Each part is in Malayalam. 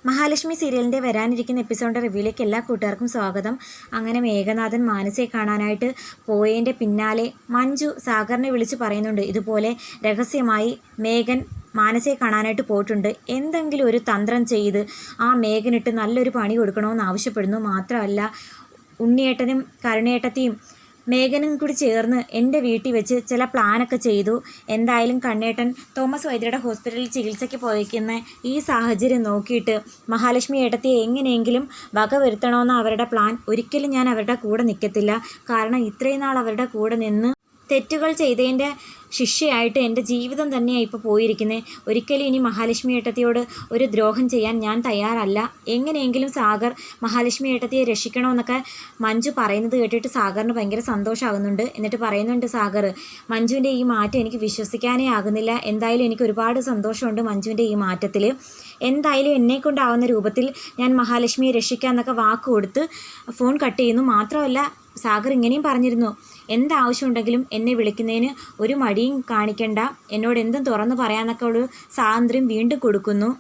മഹാലക്ഷ്മി സീരിയലിൻ്റെ വരാനിരിക്കുന്ന എപ്പിസോഡിൻ്റെ റിവ്യൂയിലേക്ക് എല്ലാ കൂട്ടുകാർക്കും സ്വാഗതം. അങ്ങനെ മേഘനാഥൻ മാനസയെ കാണാനായിട്ട് പോയതിൻ്റെ പിന്നാലെ മഞ്ജു സാഗറിനെ വിളിച്ച് പറയുന്നുണ്ട്, ഇതുപോലെ രഹസ്യമായി മേഘൻ മാനസയെ കാണാനായിട്ട് പോയിട്ടുണ്ട്, എന്തെങ്കിലും ഒരു തന്ത്രം ചെയ്ത് ആ മേഘനിട്ട് നല്ലൊരു പണി കൊടുക്കണമെന്ന് ആവശ്യപ്പെടുന്നു. മാത്രമല്ല ഉണ്ണിയേട്ടനും കരുണേട്ടത്തെയും മേഘനും കൂടി ചേർന്ന് എൻ്റെ വീട്ടിൽ വെച്ച് ചില പ്ലാനൊക്കെ ചെയ്തു. എന്തായാലും കണ്ണേട്ടൻ തോമസ് വൈദ്യരുടെ ഹോസ്പിറ്റലിൽ ചികിത്സയ്ക്ക് പോയിരിക്കുന്ന ഈ സാഹചര്യം നോക്കിയിട്ട് മഹാലക്ഷ്മി ഏട്ടത്തിയെ എങ്ങനെയെങ്കിലും വകവരുത്തണമെന്ന അവരുടെ പ്ലാൻ. ഒരിക്കലും ഞാൻ അവരുടെ കൂടെ നിൽക്കത്തില്ല. കാരണം ഇത്രയും നാൾ അവരുടെ കൂടെ നിന്ന് തെറ്റുകൾ ചെയ്തതിൻ്റെ ശിക്ഷയായിട്ട് എൻ്റെ ജീവിതം തന്നെയാണ് ഇപ്പോൾ പോയിരിക്കുന്നത്. ഒരിക്കലും ഇനി മഹാലക്ഷ്മി ഏട്ടത്തിയോട് ഒരു ദ്രോഹം ചെയ്യാൻ ഞാൻ തയ്യാറല്ല. എങ്ങനെയെങ്കിലും സാഗർ മഹാലക്ഷ്മി ഏട്ടത്തിയെ രക്ഷിക്കണമെന്നൊക്കെ മഞ്ജു പറയുന്നത് കേട്ടിട്ട് സാഗറിന് ഭയങ്കര സന്തോഷമാകുന്നുണ്ട്. എന്നിട്ട് പറയുന്നുണ്ട് സാഗർ, മഞ്ജുവിൻ്റെ ഈ മാറ്റം എനിക്ക് വിശ്വസിക്കാനേ ആകുന്നില്ല. എന്തായാലും എനിക്ക് ഒരുപാട് സന്തോഷമുണ്ട് മഞ്ജുവിൻ്റെ ഈ മാറ്റത്തിൽ. എന്തായാലും എന്നെക്കൊണ്ടാവുന്ന രൂപത്തിൽ ഞാൻ മഹാലക്ഷ്മിയെ രക്ഷിക്കാമെന്നൊക്കെ വാക്ക് കൊടുത്ത് ഫോൺ കട്ട് ചെയ്യുന്നു. മാത്രമല്ല സാഗർ ഇങ്ങനെയും പറഞ്ഞിരുന്നു, എന്താവശ്യമുണ്ടെങ്കിലും എന്നെ വിളിക്കുന്നതിന് ഒരു മടിയും കാണിക്കണ്ട, എന്നോട് എന്തും തുറന്ന് പറയാമെന്നൊക്കെ ഒരു സ്വാതന്ത്ര്യം വീണ്ടും കൊടുക്കുന്നു.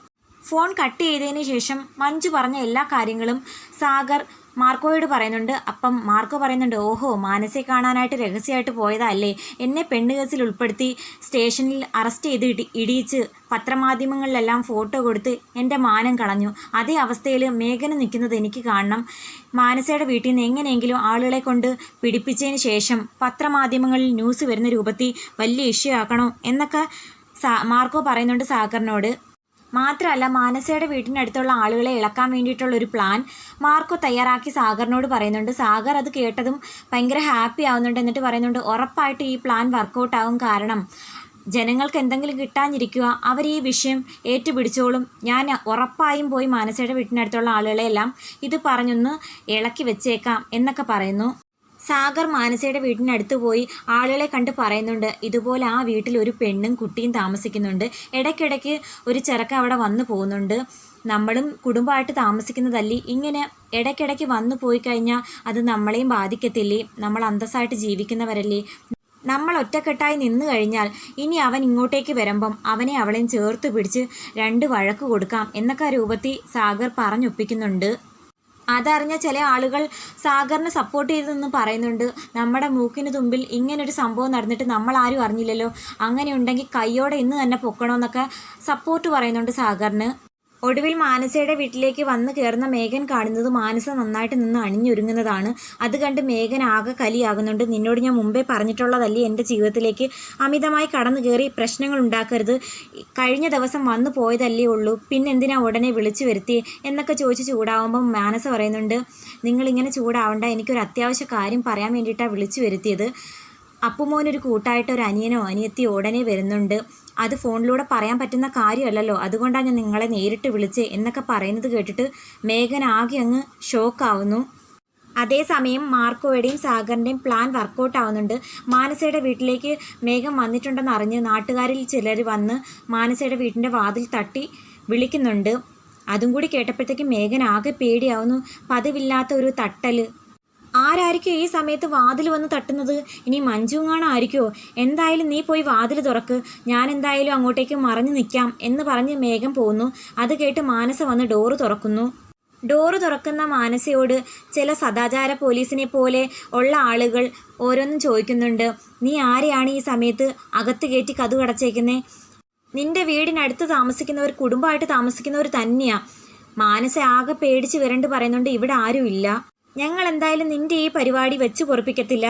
ഫോൺ കട്ട് ചെയ്തതിന് ശേഷം മഞ്ജു പറഞ്ഞ എല്ലാ കാര്യങ്ങളും സാഗർ മാർക്കോയോട് പറയുന്നുണ്ട്. അപ്പം മാർക്കോ പറയുന്നുണ്ട്, ഓഹോ മാനസയെ കാണാനായിട്ട് രഹസ്യമായിട്ട് പോയതല്ലേ, എന്നെ പെണ്ണുകേസിൽ ഉൾപ്പെടുത്തി സ്റ്റേഷനിൽ അറസ്റ്റ് ചെയ്ത് ഇടിയിച്ച് പത്രമാധ്യമങ്ങളിലെല്ലാം ഫോട്ടോ കൊടുത്ത് എൻ്റെ മാനം കളഞ്ഞു. അതേ അവസ്ഥയിൽ മേഘന നിൽക്കുന്നത് എനിക്ക് കാണണം. മാനസയുടെ വീട്ടിൽ നിന്ന് എങ്ങനെയെങ്കിലും ആളുകളെ കൊണ്ട് പിടിപ്പിച്ചതിന് ശേഷം പത്രമാധ്യമങ്ങളിൽ ന്യൂസ് വരുന്ന രൂപത്തിൽ വലിയ ഇഷ്യൂ ആക്കണോ എന്നൊക്കെ മാർക്കോ പറയുന്നുണ്ട് സാഗറിനോട്. മാത്രമല്ല മാനസയുടെ വീട്ടിനടുത്തുള്ള ആളുകളെ ഇളക്കാൻ വേണ്ടിയിട്ടുള്ള ഒരു പ്ലാൻ മാർക്കോ തയ്യാറാക്കി സാഗറിനോട് പറയുന്നുണ്ട്. സാഗർ അത് കേട്ടതും ഭയങ്കര ഹാപ്പി ആവുന്നുണ്ട്. എന്നിട്ട് പറയുന്നുണ്ട്, ഉറപ്പായിട്ട് ഈ പ്ലാൻ വർക്കൗട്ട് ആവും. കാരണം ജനങ്ങൾക്ക് എന്തെങ്കിലും കിട്ടാനിരിക്കുക, അവർ ഈ വിഷയം ഏറ്റുപിടിച്ചോളും. ഞാൻ ഉറപ്പായും പോയി മാനസയുടെ വീട്ടിനടുത്തുള്ള ആളുകളെയെല്ലാം ഇത് പറഞ്ഞൊന്ന് ഇളക്കി വെച്ചേക്കാം എന്നൊക്കെ പറയുന്നു. സാഗർ മാനസയുടെ വീട്ടിനടുത്ത് പോയി ആളുകളെ കണ്ട് പറയുന്നുണ്ട്, ഇതുപോലെ ആ വീട്ടിൽ ഒരു പെണ്ണും കുട്ടിയും താമസിക്കുന്നുണ്ട്. ഇടയ്ക്കിടയ്ക്ക് ഒരു ചെറുക്കൻ അവിടെ വന്നു പോകുന്നുണ്ട്. നമ്മളും കുടുംബമായിട്ട് താമസിക്കുന്നതല്ലേ, ഇങ്ങനെ ഇടയ്ക്കിടയ്ക്ക് വന്നു പോയി കഴിഞ്ഞാൽ അത് നമ്മളെയും ബാധിക്കത്തില്ലേ? നമ്മൾ അന്തസ്സായിട്ട് ജീവിക്കുന്നവരല്ലേ. നമ്മൾ ഒറ്റക്കെട്ടായി നിന്നു കഴിഞ്ഞാൽ ഇനി അവൻ ഇങ്ങോട്ടേക്ക് വരുമ്പം അവനെ അവളെയും ചേർത്ത് പിടിച്ച് 2 വഴക്ക് കൊടുക്കാം എന്നൊക്കെ രൂപത്തിൽ സാഗർ പറഞ്ഞൊപ്പിക്കുന്നുണ്ട്. അതറിഞ്ഞ ചില ആളുകൾ സാഗറിനെ സപ്പോർട്ട് ചെയ്തെന്ന് പറയുന്നുണ്ട്. നമ്മുടെ മൂക്കിന് തുമ്പിൽ ഇങ്ങനൊരു സംഭവം നടന്നിട്ട് നമ്മൾ ആരും അറിഞ്ഞില്ലല്ലോ, അങ്ങനെ ഉണ്ടെങ്കിൽ കയ്യോടെ ഇന്ന് തന്നെ പൊക്കണമെന്നൊക്കെ സപ്പോർട്ട് പറയുന്നുണ്ട് സാഗറിന്. ഒടുവിൽ മാനസയുടെ വീട്ടിലേക്ക് വന്ന് കയറുന്ന മേഘൻ കാണുന്നത് മാനസ നന്നായിട്ട് നിന്ന് അണിഞ്ഞൊരുങ്ങുന്നതാണ്. അത് കണ്ട് മേഘൻ ആകെ കലിയാകുന്നുണ്ട്. നിന്നോട് ഞാൻ മുമ്പേ പറഞ്ഞിട്ടുള്ളതല്ലേ എൻ്റെ ജീവിതത്തിലേക്ക് അമിതമായി കടന്നു കയറി പ്രശ്നങ്ങൾ ഉണ്ടാക്കരുത്, കഴിഞ്ഞ ദിവസം വന്നു പോയതല്ലേ ഉള്ളൂ, പിന്നെന്തിനാ ഉടനെ വിളിച്ചു വരുത്തി എന്നൊക്കെ ചോദിച്ച് ചൂടാവുമ്പം മാനസ പറയുന്നുണ്ട്, നിങ്ങളിങ്ങനെ ചൂടാവണ്ട, എനിക്കൊരു അത്യാവശ്യ കാര്യം പറയാൻ വേണ്ടിയിട്ടാണ് വിളിച്ചു വരുത്തിയത്. അപ്പുമോനൊരു കൂട്ടായിട്ട് ഒരു അനിയനോ അനിയത്തിയോ ഉടനെ വരുന്നുണ്ട്, അത് ഫോണിലൂടെ പറയാൻ പറ്റുന്ന കാര്യമല്ലല്ലോ, അതുകൊണ്ടാണ് ഞാൻ നിങ്ങളെ നേരിട്ട് വിളിച്ചേ എന്നൊക്കെ പറയുന്നത് കേട്ടിട്ട് മേഘൻ ആകെ അങ്ങ് ഷോക്കാവുന്നു. അതേസമയം മാർക്കോയുടെയും സാഗറിൻ്റെയും പ്ലാൻ വർക്കൗട്ട് ആവുന്നുണ്ട്. മാനസയുടെ വീട്ടിലേക്ക് മേഘം വന്നിട്ടുണ്ടെന്ന് അറിഞ്ഞ് നാട്ടുകാരിൽ ചിലർ വന്ന് മാനസയുടെ വീട്ടിൻ്റെ വാതിൽ തട്ടി വിളിക്കുന്നുണ്ട്. അതും കൂടി കേട്ടപ്പോഴത്തേക്കും മേഘൻ ആകെ പേടിയാവുന്നു. പതിവില്ലാത്ത ഒരു തട്ടൽ. ആരായിരിക്കും ഈ സമയത്ത് വാതിൽ വന്ന് തട്ടുന്നത്? ഇനി മഞ്ജുങ്ങാണായിരിക്കുമോ? എന്തായാലും നീ പോയി വാതിൽ തുറക്ക്, ഞാൻ എന്തായാലും അങ്ങോട്ടേക്ക് മറഞ്ഞു നിൽക്കാം എന്ന് പറഞ്ഞ് മേഘം പോകുന്നു. അത് കേട്ട് മാനസ വന്ന് ഡോറ് തുറക്കുന്നു. ഡോറ് തുറക്കുന്ന മാനസയോട് ചില സദാചാര പോലീസിനെ പോലെ ഉള്ള ആളുകൾ ഓരോന്നും ചോദിക്കുന്നുണ്ട്, നീ ആരെയാണ് ഈ സമയത്ത് അകത്ത് കയറ്റി കതക് അടച്ചേക്കുന്നേ? നിന്റെ വീടിനടുത്ത് താമസിക്കുന്നവർ കുടുംബമായിട്ട് താമസിക്കുന്നവർ തന്നെയാ. മാനസ ആകെ പേടിച്ച് വരണ്ട് പറയുന്നുണ്ട്, ഇവിടെ ആരുമില്ല, ഞങ്ങൾ എന്തായാലും നിൻ്റെ ഈ പരിപാടി വെച്ച് പൊറപ്പിക്കത്തില്ല,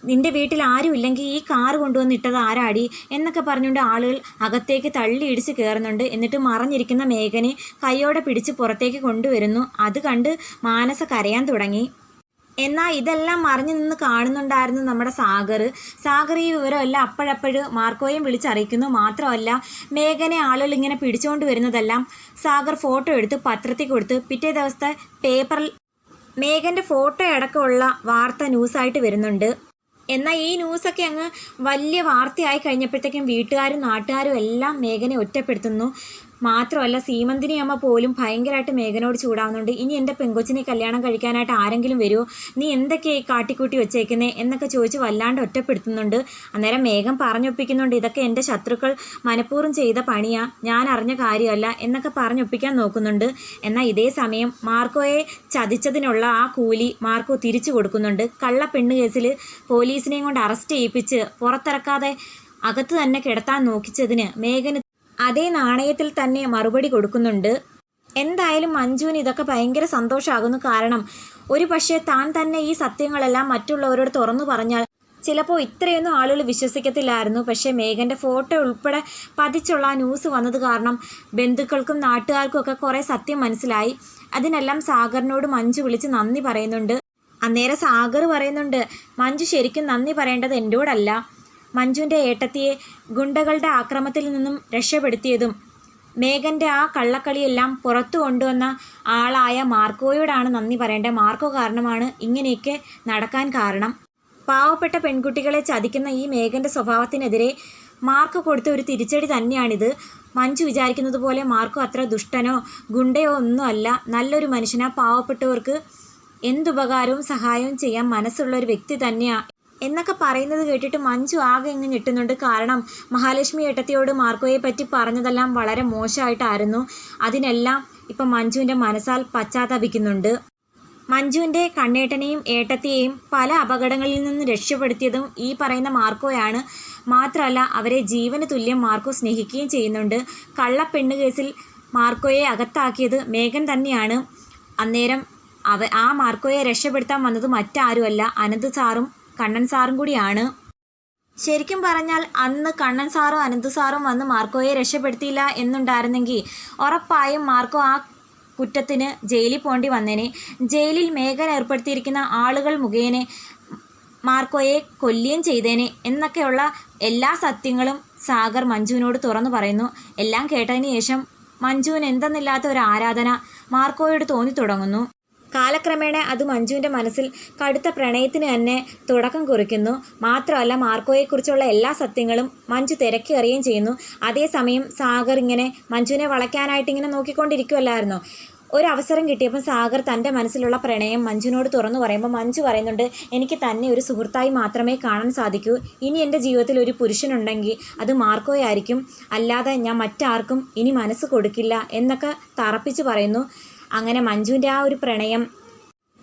നിൻ്റെ വീട്ടിൽ ആരും ഇല്ലെങ്കിൽ ഈ കാറ് കൊണ്ടുവന്നിട്ടത് ആരാടി എന്നൊക്കെ പറഞ്ഞുകൊണ്ട് ആളുകൾ അകത്തേക്ക് തള്ളി ഇടിച്ച് കയറുന്നുണ്ട്. എന്നിട്ട് മറഞ്ഞിരിക്കുന്ന മേഘനെ കൈയോടെ പിടിച്ച് പുറത്തേക്ക് കൊണ്ടുവരുന്നു. അത് കണ്ട് മാനസ കരയാൻ തുടങ്ങി. എന്നാൽ ഇതെല്ലാം മറിഞ്ഞു നിന്ന് കാണുന്നുണ്ടായിരുന്നു നമ്മുടെ സാഗർ ഈ വിവരമെല്ലാം അപ്പോഴപ്പോഴും മാർക്കോയും വിളിച്ചറിയിക്കുന്നു. മാത്രമല്ല മേഘനെ ആളുകൾ ഇങ്ങനെ പിടിച്ചുകൊണ്ട് വരുന്നതെല്ലാം സാഗർ ഫോട്ടോ എടുത്ത് പത്രത്തിൽ കൊടുത്ത് പിറ്റേ ദിവസത്തെ പേപ്പറിൽ മേഘൻ്റെ ഫോട്ടോ അടക്കമുള്ള വാർത്ത ന്യൂസായിട്ട് വരുന്നുണ്ട്. എന്നാൽ ഈ ന്യൂസൊക്കെ അങ്ങ് വലിയ വാർത്തയായി കഴിഞ്ഞപ്പോഴത്തേക്കും വീട്ടുകാരും നാട്ടുകാരും എല്ലാം മേഘനെ ഒറ്റപ്പെടുത്തുന്നു. മാത്രമല്ല സീമന്തിനി അമ്മ പോലും ഭയങ്കരമായിട്ട് മേഘനോട് ചൂടാവുന്നുണ്ട്. ഇനി എൻ്റെ പെങ്കൊച്ചിനെ കല്യാണം കഴിക്കാനായിട്ട് ആരെങ്കിലും വരുമോ, നീ എന്തൊക്കെയായി കാട്ടിക്കൂട്ടി വെച്ചേക്കുന്നേ എന്നൊക്കെ ചോദിച്ച് വല്ലാണ്ട് ഒറ്റപ്പെടുത്തുന്നുണ്ട്. അന്നേരം മേഘം പറഞ്ഞൊപ്പിക്കുന്നുണ്ട്, ഇതൊക്കെ എൻ്റെ ശത്രുക്കൾ മനഃപൂർവ്വം ചെയ്ത പണിയാ, ഞാൻ അറിഞ്ഞ കാര്യമല്ല എന്നൊക്കെ പറഞ്ഞൊപ്പിക്കാൻ നോക്കുന്നുണ്ട്. എന്നാൽ ഇതേ സമയം മാർക്കോയെ ചതിച്ചതിനുള്ള ആ കൂലി മാർക്കോ തിരിച്ചു കൊടുക്കുന്നുണ്ട്. കള്ള പെണ്ണ് കേസിൽ പോലീസിനെയും കൊണ്ട് അറസ്റ്റ് ചെയ്യിപ്പിച്ച് പുറത്തിറക്കാതെ അകത്ത് തന്നെ കിടത്താൻ നോക്കിച്ചതിന് മേഘന് അതേ നാണയത്തിൽ തന്നെ മറുപടി കൊടുക്കുന്നുണ്ട്. എന്തായാലും മഞ്ജുവിന് ഇതൊക്കെ ഭയങ്കര സന്തോഷമാകുന്നു. കാരണം ഒരു പക്ഷേ താൻ തന്നെ ഈ സത്യങ്ങളെല്ലാം മറ്റുള്ളവരോട് തുറന്നു പറഞ്ഞാൽ ചിലപ്പോൾ ഇത്രയൊന്നും ആളുകൾ വിശ്വസിക്കത്തില്ലായിരുന്നു. പക്ഷേ മേഘൻ്റെ ഫോട്ടോ ഉൾപ്പെടെ പതിച്ചുള്ള ആ ന്യൂസ് വന്നത് കാരണം ബന്ധുക്കൾക്കും നാട്ടുകാർക്കും ഒക്കെ കുറേ സത്യം മനസ്സിലായി. അതിനെല്ലാം സാഗറിനോട് മഞ്ജു വിളിച്ച് നന്ദി പറയുന്നുണ്ട്. അന്നേരം സാഗർ പറയുന്നുണ്ട്, മഞ്ജു ശരിക്കും നന്ദി പറയേണ്ടത് എന്നോടല്ല, മഞ്ജുവിൻ്റെ ഏട്ടത്തിയെ ഗുണ്ടകളുടെ ആക്രമത്തിൽ നിന്നും രക്ഷപ്പെടുത്തിയതും മേഘൻ്റെ ആ കള്ളക്കളിയെല്ലാം പുറത്തു കൊണ്ടുവന്ന ആളായ മാർക്കോയോടാണ് നന്ദി പറയേണ്ടത്. മാർക്കോ കാരണമാണ് ഇങ്ങനെയൊക്കെ നടക്കാൻ കാരണം. പാവപ്പെട്ട പെൺകുട്ടികളെ ചതിക്കുന്ന ഈ മേഘൻ്റെ സ്വഭാവത്തിനെതിരെ മാർക്കോ കൊടുത്ത ഒരു തിരിച്ചടി തന്നെയാണിത്. മഞ്ജു വിചാരിക്കുന്നത് പോലെ മാർക്കോ അത്ര ദുഷ്ടനോ ഗുണ്ടയോ ഒന്നുമല്ല, നല്ലൊരു മനുഷ്യനാ. പാവപ്പെട്ടവർക്ക് എന്തുപകാരവും സഹായവും ചെയ്യാൻ മനസ്സുള്ള ഒരു വ്യക്തി തന്നെയാണ് എന്നൊക്കെ പറയുന്നത് കേട്ടിട്ട് മഞ്ജു ആകെ ഇങ്ങ് ഞെട്ടുന്നുണ്ട്. കാരണം മഹാലക്ഷ്മി ഏട്ടത്തിയോട് മാർക്കോയെ പറ്റി പറഞ്ഞതെല്ലാം വളരെ മോശമായിട്ടായിരുന്നു. അതിനെല്ലാം ഇപ്പം മഞ്ജുവിൻ്റെ മനസ്സാൽ പശ്ചാത്തപിക്കുന്നുണ്ട്. മഞ്ജുവിൻ്റെ കണ്ണേട്ടനെയും ഏട്ടത്തിയെയും പല അപകടങ്ങളിൽ നിന്ന് രക്ഷപ്പെടുത്തിയതും ഈ പറയുന്ന മാർക്കോയാണ്. മാത്രമല്ല അവരെ ജീവന് തുല്യം മാർക്കോ സ്നേഹിക്കുകയും ചെയ്യുന്നുണ്ട്. കള്ളപ്പെണ്ണ് കേസിൽ മാർക്കോയെ അകത്താക്കിയത് മേഘൻ തന്നെയാണ്. അന്നേരം ആ മാർക്കോയെ രക്ഷപ്പെടുത്താൻ വന്നത് മറ്റാരുമല്ല, അനന്ത് സാറും കണ്ണൻ സാറും കൂടിയാണ്. ശരിക്കും പറഞ്ഞാൽ അന്ന് കണ്ണൻ സാറും അനന്ത് സാറും വന്ന് മാർക്കോയെ രക്ഷപ്പെടുത്തിയില്ല എന്നുണ്ടായിരുന്നെങ്കിൽ ഉറപ്പായും മാർക്കോ ആ കുറ്റത്തിന് ജയിലിൽ പോണ്ടി വന്നേനെ. ജയിലിൽ മേഘൻ ഏർപ്പെടുത്തിയിരിക്കുന്ന ആളുകൾ മുഖേന മാർക്കോയെ കൊല്ലുകയും ചെയ്തേനെ എന്നൊക്കെയുള്ള എല്ലാ സത്യങ്ങളും സാഗർ മഞ്ജുവിനോട് തുറന്നു പറയുന്നു. എല്ലാം കേട്ടതിന് ശേഷം മഞ്ജുവിന് എന്തെന്നില്ലാത്ത ഒരു ആരാധന മാർക്കോയോട് തോന്നി തുടങ്ങുന്നു. കാലക്രമേണ അത് മഞ്ജുവിൻ്റെ മനസ്സിൽ കടുത്ത പ്രണയത്തിന് തന്നെ തുടക്കം കുറിക്കുന്നു. മാത്രമല്ല മാർക്കോയെക്കുറിച്ചുള്ള എല്ലാ സത്യങ്ങളും മഞ്ജു തിരക്കി അറിയുകയും ചെയ്യുന്നു. അതേസമയം സാഗർ ഇങ്ങനെ മഞ്ജുവിനെ വളയ്ക്കാനായിട്ട് ഇങ്ങനെ നോക്കിക്കൊണ്ടിരിക്കുമല്ലായിരുന്നു. ഒരവസരം കിട്ടിയപ്പോൾ സാഗർ തൻ്റെ മനസ്സിലുള്ള പ്രണയം മഞ്ജുവിനോട് തുറന്നു പറയുമ്പോൾ മഞ്ജു പറയുന്നുണ്ട്, എനിക്ക് തന്നെ ഒരു സുഹൃത്തായി മാത്രമേ കാണാൻ സാധിക്കൂ. ഇനി എൻ്റെ ജീവിതത്തിൽ ഒരു പുരുഷനുണ്ടെങ്കിൽ അത് മാർക്കോയായിരിക്കും, അല്ലാതെ ഞാൻ മറ്റാർക്കും ഇനി മനസ്സ് കൊടുക്കില്ല എന്നൊക്കെ തറപ്പിച്ച് പറയുന്നു. അങ്ങനെ മഞ്ജുവിൻ്റെ ആ ഒരു പ്രണയം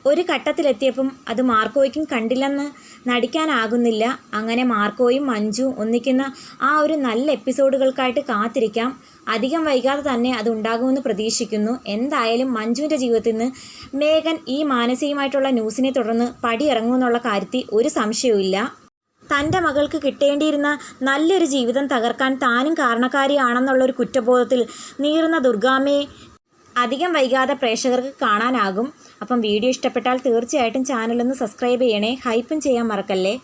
ഒരു ഘട്ടത്തിലെത്തിയപ്പം അത് മാർക്കോയ്ക്കും കണ്ടില്ലെന്ന് നടിക്കാനാകുന്നില്ല. അങ്ങനെ മാർക്കോയും മഞ്ജുവും ഒന്നിക്കുന്ന ആ ഒരു നല്ല എപ്പിസോഡുകൾക്കായിട്ട് കാത്തിരിക്കാം. അധികം വൈകാതെ തന്നെ അത് ഉണ്ടാകുമെന്ന് പ്രതീക്ഷിക്കുന്നു. എന്തായാലും മഞ്ജുവിൻ്റെ ജീവിതത്തിൽ നിന്ന് മേഘൻ ഈ മാനസികമായിട്ടുള്ള ന്യൂസിനെ തുടർന്ന് പടിയിറങ്ങുമെന്നുള്ള കാര്യത്തിൽ ഒരു സംശയവുമില്ല. തൻ്റെ മകൾക്ക് കിട്ടേണ്ടിയിരുന്ന നല്ലൊരു ജീവിതം തകർക്കാൻ താനും കാരണക്കാരിയാണെന്നുള്ളൊരു കുറ്റബോധത്തിൽ നീറുന്ന ദുർഗാമ്മയെ അധികം വൈകാതെ പ്രേക്ഷകർക്ക് കാണാനാകും. അപ്പം വീഡിയോ ഇഷ്ടപ്പെട്ടാൽ തീർച്ചയായിട്ടും ചാനലൊന്ന് സബ്സ്ക്രൈബ് ചെയ്യണേ. ഹൈപ്പും ചെയ്യാൻ മറക്കല്ലേ.